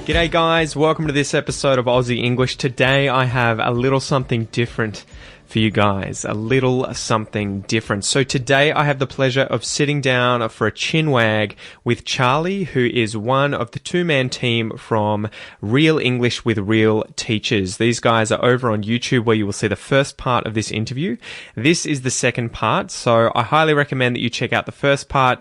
G'day guys, welcome to this episode of Aussie English. Today I have a little something different for you guys, a little something different. So today I have the pleasure of sitting down for a chinwag with Charlie, who is one of the two-man team from Real English with Real Teachers. These guys are over on YouTube where you will see the first part of this interview. This is the second part, so I highly recommend that you check out the first part.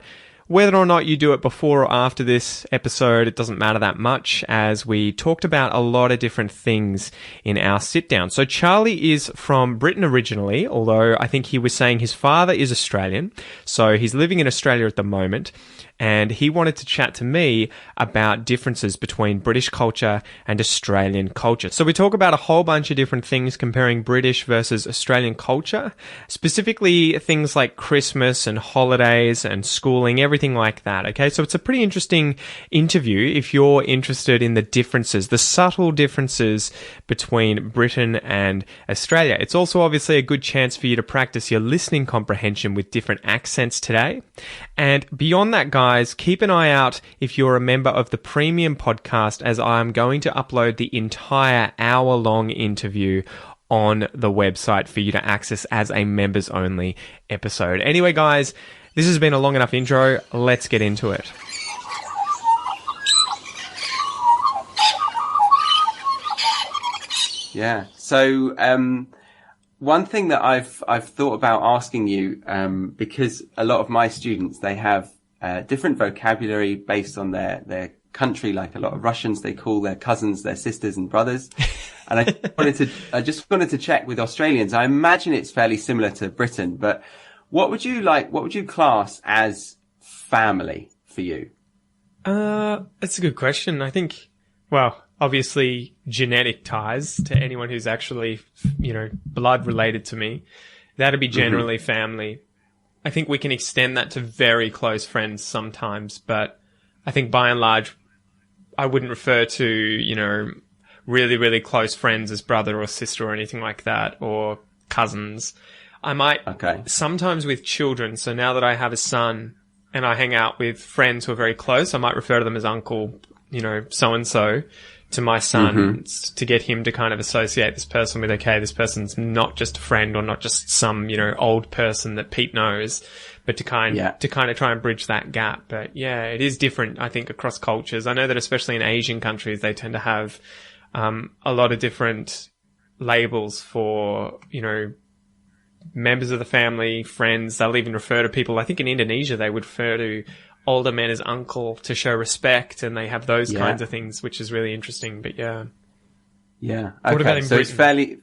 Whether or not you do it before or after this episode, it doesn't matter that much, as we talked about a lot of different things in our sit down. So Charlie is from Britain originally, although I think he was saying his father is Australian. So he's living in Australia at the moment. And he wanted to chat to me about differences between British culture and Australian culture. So we talk about a whole bunch of different things comparing British versus Australian culture, specifically things like Christmas and holidays and schooling, everything like that. Okay, so it's a pretty interesting interview if you're interested in the differences, the subtle differences between Britain and Australia. It's also obviously a good chance for you to practice your listening comprehension with different accents today. And beyond that, guys, keep an eye out if you're a member of the premium podcast, as I'm going to upload the entire hour-long interview on the website for you to access as a members-only episode. Anyway, guys, this has been a long enough intro. Let's get into it. Yeah. So, one thing that I've thought about asking you, because a lot of my students, they have different vocabulary based on their country. Like a lot of Russians, they call their cousins their sisters and brothers. And I just wanted to check with Australians. I imagine it's fairly similar to Britain, but what would you class as family for you? That's a good question. I think, well, obviously genetic ties to anyone who's actually, blood related to me. That'd be generally family. I think we can extend that to very close friends sometimes, but I think by and large, I wouldn't refer to, really, really close friends as brother or sister or anything like that, or cousins. I might, sometimes with children, so now that I have a son and I hang out with friends who are very close, I might refer to them as uncle, so-and-so to my son to get him to kind of associate this person with, okay, this person's not just a friend or not just some, old person that Pete knows, but to kind of try and bridge that gap. But yeah, it is different, I think, across cultures. I know that especially in Asian countries, they tend to have, a lot of different labels for, members of the family, friends. They'll even refer to people, I think in Indonesia, they would refer to older men as uncle to show respect, and they have those kinds of things, which is really interesting. But yeah. Okay. What about in Britain?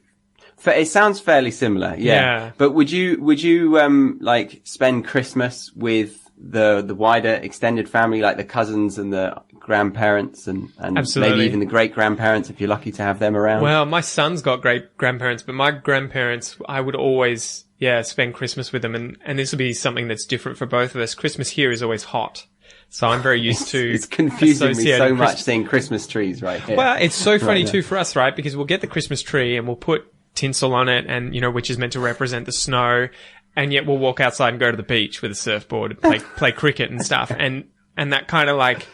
It sounds fairly similar. Yeah. But would you like spend Christmas with the wider extended family, like the cousins and the grandparents and maybe even the great grandparents if you're lucky to have them around? Well, my son's got great grandparents, but my grandparents, I would always spend Christmas with them, and this will be something that's different for both of us. Christmas here is always hot, so I'm very used to. It's confusing me so much seeing Christmas trees right here. Well, it's so funny too for us, right? Because we'll get the Christmas tree and we'll put tinsel on it, and which is meant to represent the snow, and yet we'll walk outside and go to the beach with a surfboard and play cricket and stuff, and that kind of like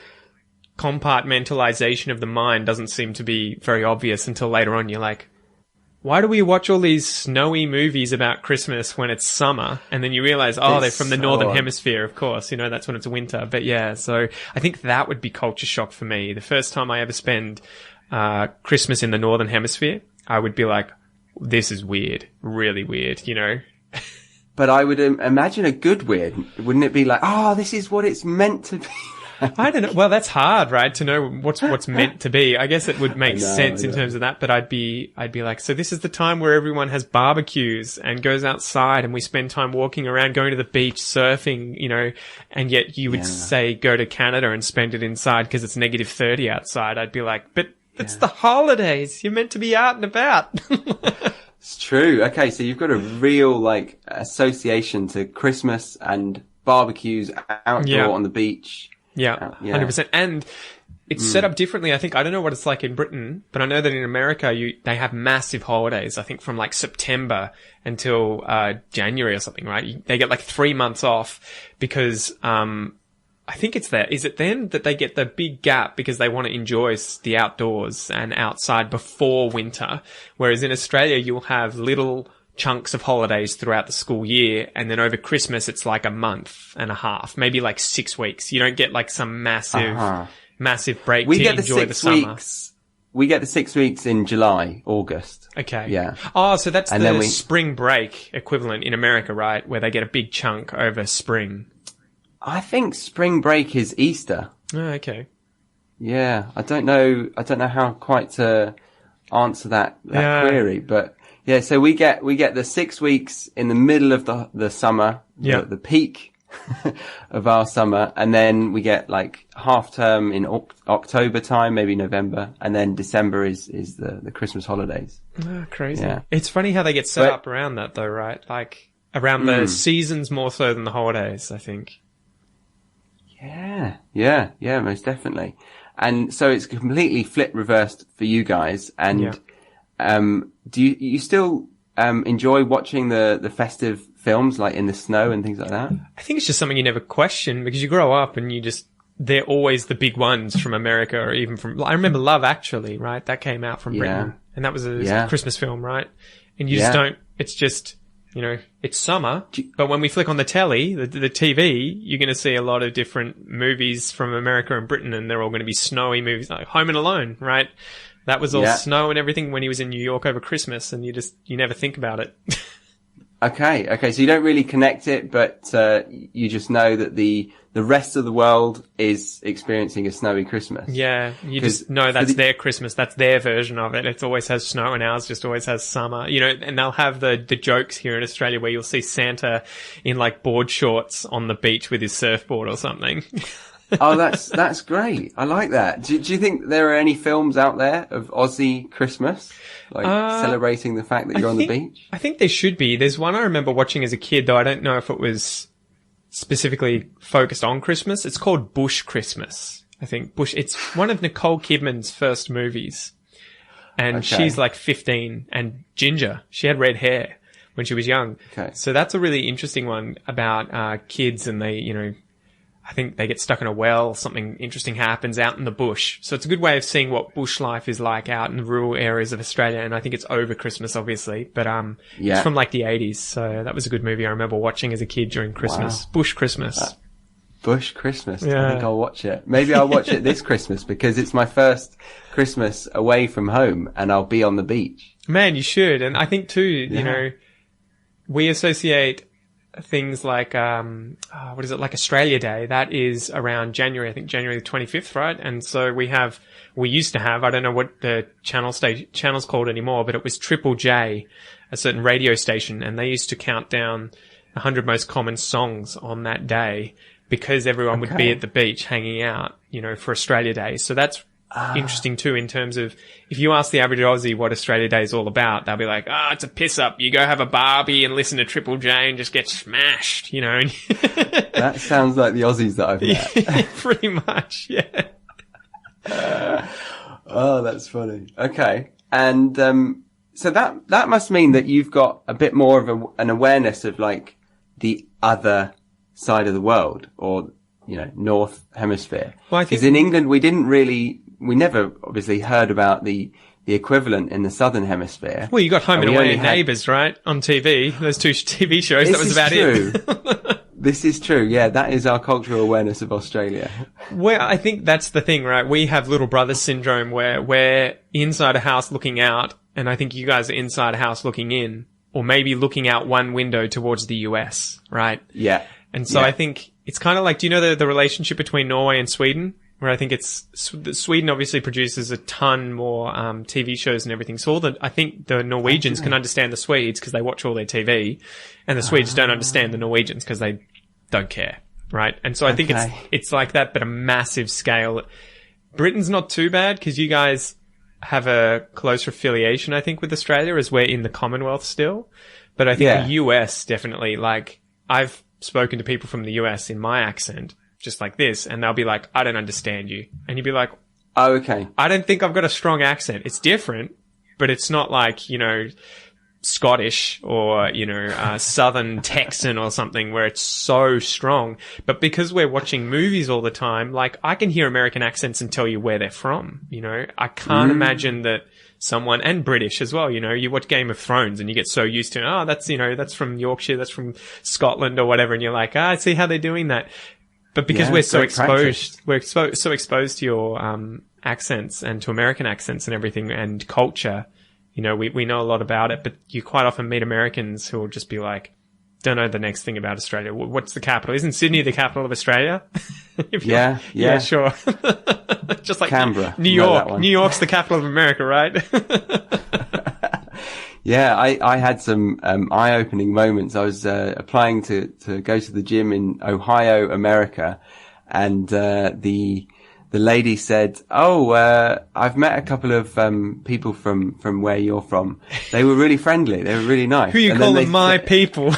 compartmentalization of the mind doesn't seem to be very obvious until later on. You're like, why do we watch all these snowy movies about Christmas when it's summer? And then you realize, they're from the northern hemisphere, of course. that's when it's winter. But yeah, so I think that would be culture shock for me. The first time I ever spend Christmas in the northern hemisphere, I would be like, this is weird, really weird, But I would imagine a good weird. Wouldn't it be like, this is what it's meant to be? I don't know. Well, that's hard, right? To know what's meant to be. I guess it would make sense in terms of that, but I'd be like, so this is the time where everyone has barbecues and goes outside and we spend time walking around, going to the beach, surfing, and yet you would say go to Canada and spend it inside because it's -30 outside. I'd be like, but it's the holidays. You're meant to be out and about. It's true. Okay. So you've got a real association to Christmas and barbecues outdoor on the beach. Yeah, 100%. And it's set up differently. I think, I don't know what it's like in Britain, but I know that in America, they have massive holidays, I think from like September until January or something, right? They get like 3 months off because I think it's there. Is it then that they get the big gap because they want to enjoy the outdoors and outside before winter? Whereas in Australia, you'll have little chunks of holidays throughout the school year. And then over Christmas, it's like a month and a half, maybe like 6 weeks. You don't get like some massive break to enjoy the summer. We get the 6 weeks in July, August. Okay. Yeah. Oh, so that's the spring break equivalent in America, right? Where they get a big chunk over spring. I think spring break is Easter. Oh, okay. Yeah. I don't know how quite to answer that query, but yeah, so we get the 6 weeks in the middle of the summer, the peak of our summer, and then we get like half term in October time, maybe November, and then December is the Christmas holidays. Oh, crazy. Yeah. It's funny how they get set up around that though, right? Like around the seasons more so than the holidays, I think. Yeah, most definitely. And so it's completely flip reversed for you guys. And do you still enjoy watching the festive films like in the snow and things like that? I think it's just something you never question because you grow up and they're always the big ones from America or even from, I remember Love Actually, right? That came out from Britain and that was a Christmas film, right? And you just don't, it's just, it's summer, but when we flick on the telly, the TV, you're going to see a lot of different movies from America and Britain, and they're all going to be snowy movies, like Home and Alone, right? That was all snow and everything when he was in New York over Christmas, and you never think about it. Okay. So you don't really connect it, but you just know that the rest of the world is experiencing a snowy Christmas. Yeah, you just know that's their Christmas. That's their version of it. It always has snow and ours just always has summer. And they'll have the jokes here in Australia where you'll see Santa in like board shorts on the beach with his surfboard or something. Oh, that's great. I like that. Do you think there are any films out there of Aussie Christmas? Like celebrating the fact that you're on the beach? I think there should be. There's one I remember watching as a kid, though I don't know if it was specifically focused on Christmas. It's called Bush Christmas. I think Bush. It's one of Nicole Kidman's first movies. And she's like 15 and ginger. She had red hair when she was young. Okay. So that's a really interesting one about kids and they, I think they get stuck in a well, something interesting happens out in the bush. So it's a good way of seeing what bush life is like out in the rural areas of Australia. And I think it's over Christmas, obviously, but it's from like the 80s. So that was a good movie I remember watching as a kid during Christmas. Wow. Bush Christmas. Bush Christmas. Yeah. I think I'll watch it. Maybe I'll watch it this Christmas because it's my first Christmas away from home and I'll be on the beach. Man, you should. And I think too, we associate things like, what is it, like Australia Day? That is around January, I think January the 25th, right? And so we used to have, I don't know what the channel's called anymore, but it was Triple J, a certain radio station, and they used to count down 100 most common songs on that day because everyone would be at the beach hanging out, for Australia Day. So that's interesting too in terms of if you ask the average Aussie what Australia Day is all about, they'll be like, it's a piss up. You go have a barbie and listen to Triple J and just get smashed, That sounds like the Aussies that I've met. Pretty much, yeah. Oh, that's funny. Okay. And so that must mean that you've got a bit more of an awareness of like the other side of the world or North Hemisphere. Well, I think because in England we never obviously heard about the equivalent in the Southern Hemisphere. Well, you got Home and Away and Neighbours, right? On TV. Those two TV shows, that was about it. This is true. Yeah, that is our cultural awareness of Australia. Well, I think that's the thing, right? We have little brother syndrome where we're inside a house looking out, and I think you guys are inside a house looking in, or maybe looking out one window towards the US, right? Yeah. And so I think it's kind of like, do you know the relationship between Norway and Sweden? Where I think Sweden obviously produces a ton more TV shows and everything. So I think the Norwegians can understand the Swedes because they watch all their TV, and the Swedes don't understand the Norwegians because they don't care, right? And so I think it's like that, but a massive scale. Britain's not too bad because you guys have a closer affiliation, I think, with Australia as we're in the Commonwealth still. But I think the US definitely, like, I've spoken to people from the US in my accent, just like this, and they'll be like, I don't understand you. And you'd be like, oh, okay. I don't think I've got a strong accent. It's different, but it's not like, Scottish or, Southern Texan or something where it's so strong. But because we're watching movies all the time, like I can hear American accents and tell you where they're from, I can't imagine that someone, and British as well, you watch Game of Thrones and you get so used to, that's from Yorkshire, that's from Scotland or whatever. And you're like, I see how they're doing that. But because we're so exposed to your, accents and to American accents and everything and culture, we know a lot about it, but you quite often meet Americans who will just be like, don't know the next thing about Australia. What's the capital? Isn't Sydney the capital of Australia? Yeah, sure. Just like Canberra. New York. New York's the capital of America, right? Yeah, I had some eye-opening moments. I was applying to go to the gym in Ohio, America, and the lady said, I've met a couple of people from where you're from. They were really friendly. They were really nice. Who you calling my people?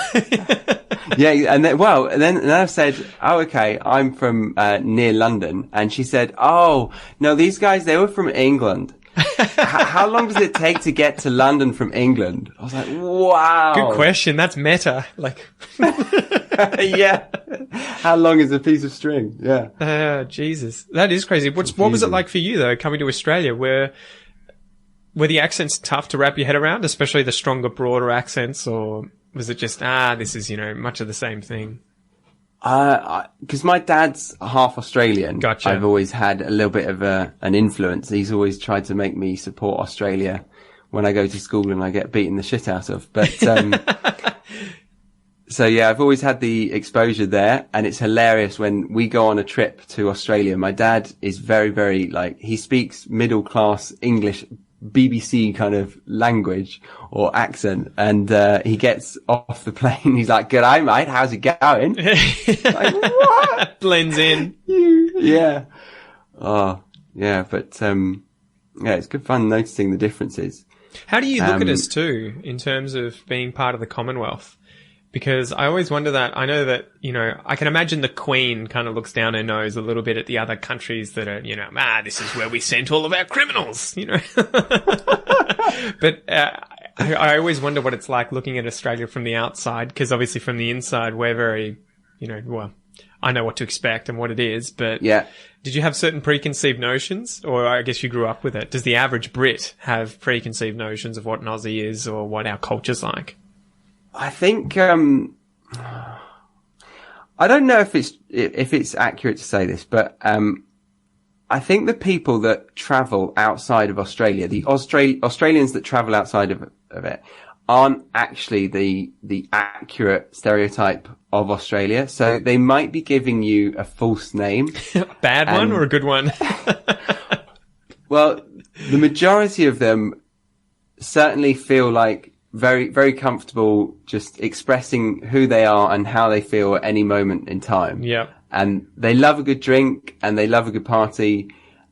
Yeah, and then I said, okay, I'm from near London. And she said, no, these guys, they were from England. How long does it take to get to London from England? I was like, wow. Good question. That's meta. Like, yeah. How long is a piece of string? Yeah. Jesus. That is crazy. What was it like for you though, coming to Australia? Were the accents tough to wrap your head around, especially the stronger, broader accents, or was it just, this is, much of the same thing? Because my dad's half Australian. Gotcha. I've always had a little bit of an influence. He's always tried to make me support Australia when I go to school and I get beaten the shit out of. But, so yeah, I've always had the exposure there, and it's hilarious when we go on a trip to Australia. My dad is very, very he speaks middle class English, BBC kind of language or accent, and he gets off the plane. He's like, "G'day, mate. How's it going?" Like, what? Blends in. Yeah. Oh, yeah. But it's good fun noticing the differences. How do you look at us too in terms of being part of the Commonwealth? Because I always wonder that. I know that, I can imagine the Queen kind of looks down her nose a little bit at the other countries that are, this is where we sent all of our criminals, But I always wonder what it's like looking at Australia from the outside, because obviously from the inside we're very, I know what to expect and what it is, but yeah. Did you have certain preconceived notions, or I guess you grew up with it? Does the average Brit have preconceived notions of what an Aussie is or what our culture's like? I think I don't know if it's accurate to say this, but I think the people that travel outside of Australia, the Australians that travel outside of it, aren't actually the accurate stereotype of Australia. So they might be giving you a false name. Bad one or a good one? Well, the majority of them certainly feel like very, very comfortable just expressing who they are and how they feel at any moment in time. Yeah. And they love a good drink and they love a good party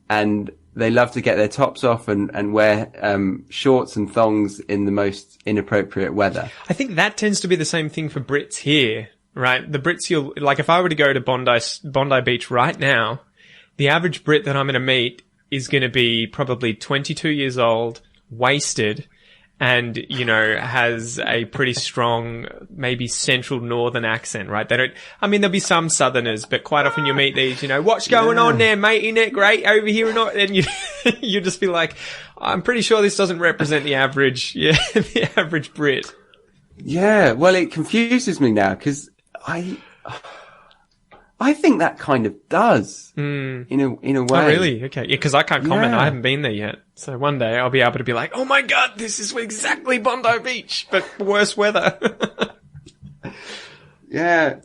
and they love to get their tops off and wear shorts and thongs in the most inappropriate weather. I think that tends to be the same thing for Brits here, right? The Brits, if I were to go to Bondi Beach right now, the average Brit that I'm going to meet is going to be probably 22 years old, wasted, and, has a pretty strong, maybe central northern accent, right? There'll be some southerners, but quite often you meet these, what's going on there, mate? Isn't it great over here or not? And you just be like, I'm pretty sure this doesn't represent the average, the average Brit. Yeah. Well, it confuses me now because I think that kind of does in a way. Oh, really? Okay. Yeah, because I can't comment. I haven't been there yet. So one day I'll be able to be like, oh my God, this is exactly Bondi Beach, but worse weather. Yeah.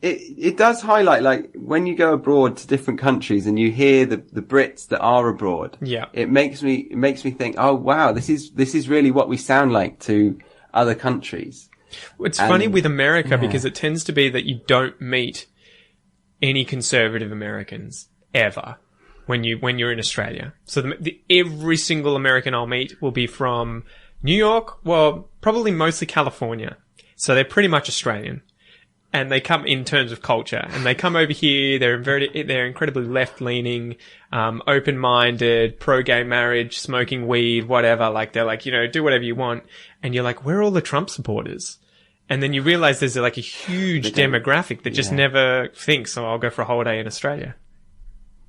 It does highlight, like, when you go abroad to different countries and you hear the Brits that are abroad. Yeah. It makes me think, oh wow, this is really what we sound like to other countries. It's funny with America because it tends to be that you don't meet any conservative Americans ever when you're in Australia. So every single American I'll meet will be from New York, well, probably mostly California. So they're pretty much Australian. and they come in terms of culture, and they come over here. They're incredibly left-leaning, open-minded, pro-gay marriage, smoking weed, whatever. Like they're like, do whatever you want. And you're like, where are all the Trump supporters? And then you realize there's like a huge demographic that just never thinks, oh, I'll go for a holiday in Australia.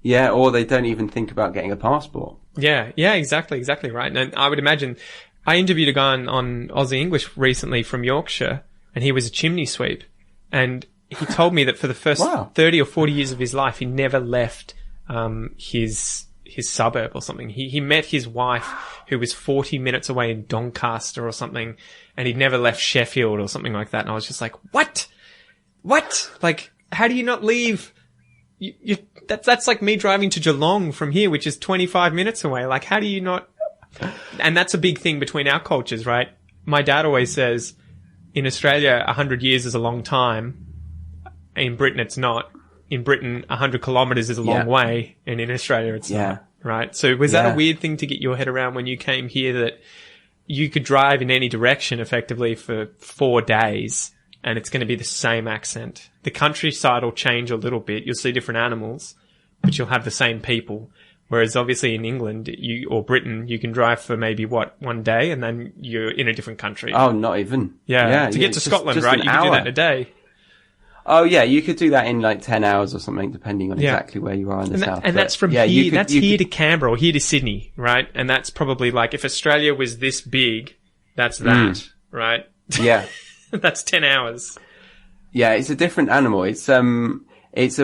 Yeah, or they don't even think about getting a passport. Yeah, exactly right. And I would imagine, I interviewed a guy on Aussie English recently from Yorkshire, and he was a chimney sweep. And he told me that for the first 30 or 40 years of his life, he never left his suburb or something. He met his wife, who was 40 minutes away in Doncaster or something, and he'd never left Sheffield or something like that. And I was just like, what? Like, how do you not leave? That's like me driving to Geelong from here, which is 25 minutes away. Like, how do you not? And that's a big thing between our cultures, right? My dad always says, in Australia, 100 years is a long time. In Britain, it's not. In Britain, 100 kilometres is a long way, and in Australia, it's not. Right? So was that a weird thing to get your head around when you came here, that you could drive in any direction effectively for 4 days, and it's going to be the same accent? The countryside will change a little bit. You'll see different animals, but you'll have the same people. Whereas obviously in England or Britain, you can drive for maybe 1 day, and then you're in a different country. Oh, not even. Yeah. To get to Scotland, right? You can do that in a day. Oh yeah, you could do that in like 10 hours or something, depending on exactly where you are in the south. And that's from here. That's here to Canberra or here to Sydney, right? And that's probably like, if Australia was this big, that's that, right? Yeah. That's 10 hours. Yeah, it's a different animal. It's a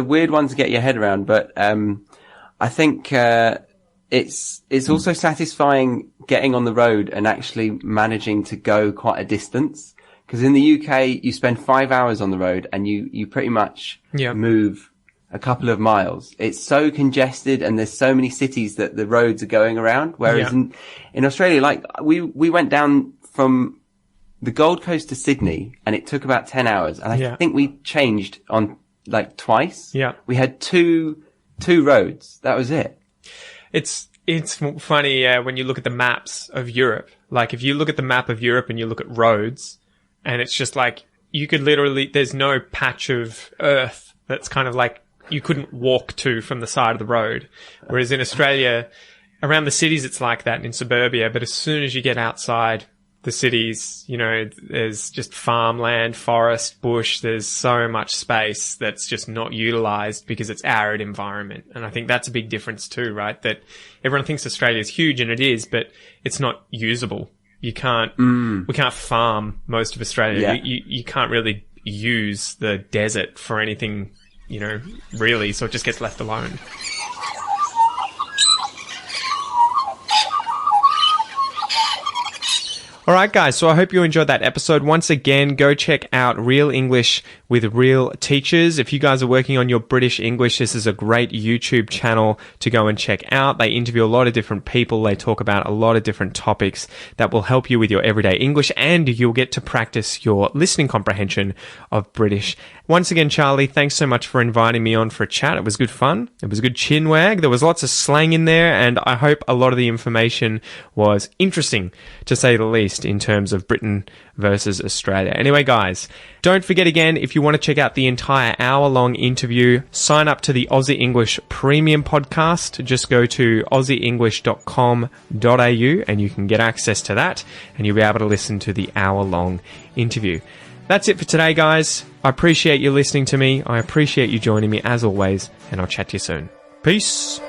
weird one to get your head around, but I think it's also satisfying getting on the road and actually managing to go quite a distance. Because in the UK, you spend 5 hours on the road and you pretty much move a couple of miles. It's so congested, and there's so many cities that the roads are going around. Whereas in Australia, like we went down from the Gold Coast to Sydney, and it took about 10 hours. And I think we changed on like twice. Yeah. We had two roads. That was it. It's funny when you look at the maps of Europe. Like if you look at the map of Europe and you look at roads, and it's just like, you could literally, there's no patch of earth that's kind of like you couldn't walk to from the side of the road. Whereas in Australia, around the cities, it's like that, in suburbia. But as soon as you get outside the cities, there's just farmland, forest, bush. There's so much space that's just not utilized because it's arid environment. And I think that's a big difference too, right? That everyone thinks Australia is huge, and it is, but it's not usable. We can't farm most of Australia. Yeah. You can't really use the desert for anything, really. So it just gets left alone. All right, guys. So I hope you enjoyed that episode. Once again, go check out Real English with Real Teachers. If you guys are working on your British English, this is a great YouTube channel to go and check out. They interview a lot of different people. They talk about a lot of different topics that will help you with your everyday English, and you'll get to practice your listening comprehension of British. Once again, Charlie, thanks so much for inviting me on for a chat. It was good fun. It was a good chin wag. There was lots of slang in there, and I hope a lot of the information was interesting, to say the least, in terms of Britain versus Australia. Anyway, guys, don't forget again, if you want to check out the entire hour-long interview, sign up to the Aussie English Premium Podcast. Just go to aussieenglish.com.au and you can get access to that, and you'll be able to listen to the hour-long interview. That's it for today, guys. I appreciate you listening to me. I appreciate you joining me as always, and I'll chat to you soon. Peace.